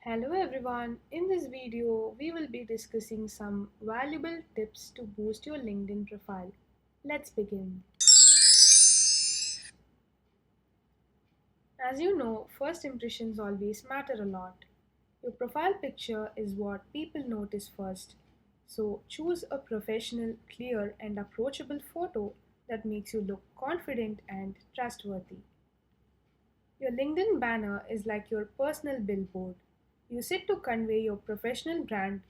Hello everyone, in this video we will be discussing some valuable tips to boost your LinkedIn profile. Let's begin. As you know, first impressions always matter a lot. Your profile picture is what people notice first. So choose a professional, clear and approachable photo that makes you look confident and trustworthy. Your LinkedIn banner is like your personal billboard. Use it to convey your professional brand,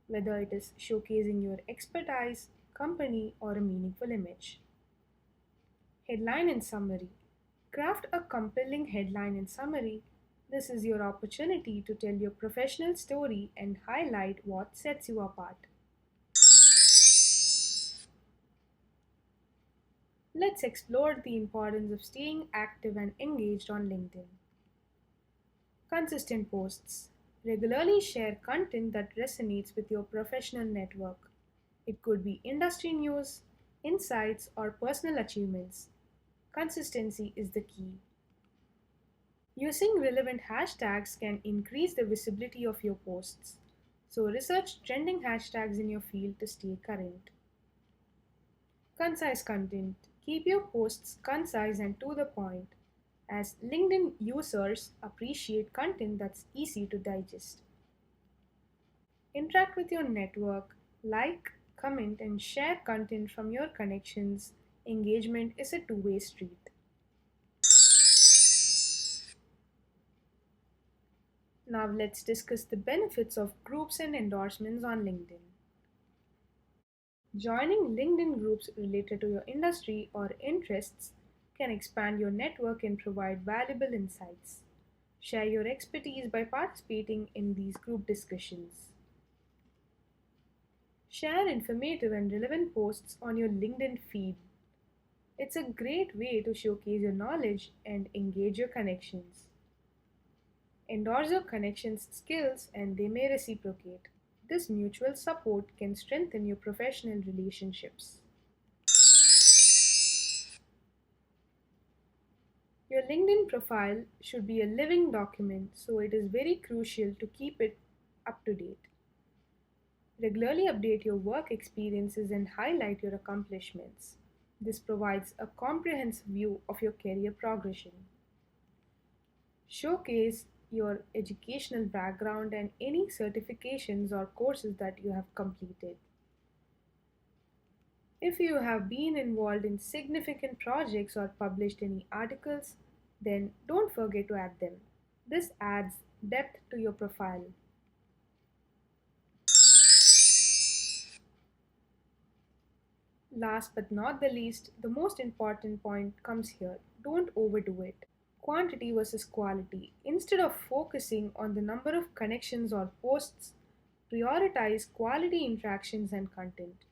whether it is showcasing your expertise, company, or a meaningful image. Headline and summary. Craft a compelling headline and summary. This is your opportunity to tell your professional story and highlight what sets you apart. Let's explore the importance of staying active and engaged on LinkedIn. Consistent posts. Regularly share content that resonates with your professional network. It could be industry news, insights, or personal achievements. Consistency is the key. Using relevant hashtags can increase the visibility of your posts. So, research trending hashtags in your field to stay current. Concise content. Keep your posts concise and to the point, as LinkedIn users appreciate content that's easy to digest. Interact with your network, like, comment, and share content from your connections. Engagement is a two-way street. Now, let's discuss the benefits of groups and endorsements on LinkedIn. Joining LinkedIn groups related to your industry or interests can expand your network and provide valuable insights. Share your expertise by participating in these group discussions. Share informative and relevant posts on your LinkedIn feed. It's a great way to showcase your knowledge and engage your connections. Endorse your connections' skills and they may reciprocate. This mutual support can strengthen your professional relationships. Your LinkedIn profile should be a living document, so it is very crucial to keep it up to date. Regularly update your work experiences and highlight your accomplishments. This provides a comprehensive view of your career progression. Showcase your educational background and any certifications or courses that you have completed. If you have been involved in significant projects or published any articles, then don't forget to add them. This adds depth to your profile. Last but not the least, the most important point comes here. Don't overdo it. Quantity versus quality. Instead of focusing on the number of connections or posts, prioritize quality interactions and content.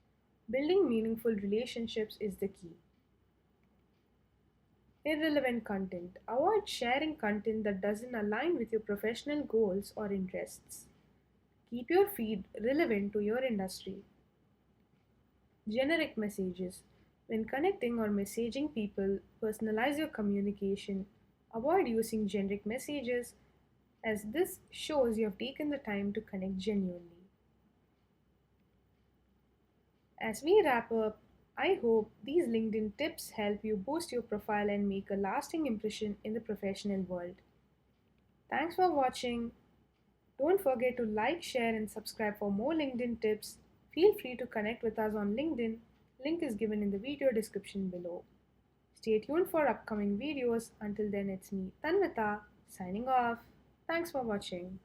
Building meaningful relationships is the key. Irrelevant content. Avoid sharing content that doesn't align with your professional goals or interests. Keep your feed relevant to your industry. Generic messages. When connecting or messaging people, personalize your communication. Avoid using generic messages as this shows you have taken the time to connect genuinely. As we wrap up, I hope these LinkedIn tips help you boost your profile and make a lasting impression in the professional world. Thanks for watching. Don't forget to like, share, and subscribe for more LinkedIn tips. Feel free to connect with us on LinkedIn. Link is given in the video description below. Stay tuned for upcoming videos. Until then, it's me, Tanvita, signing off. Thanks for watching.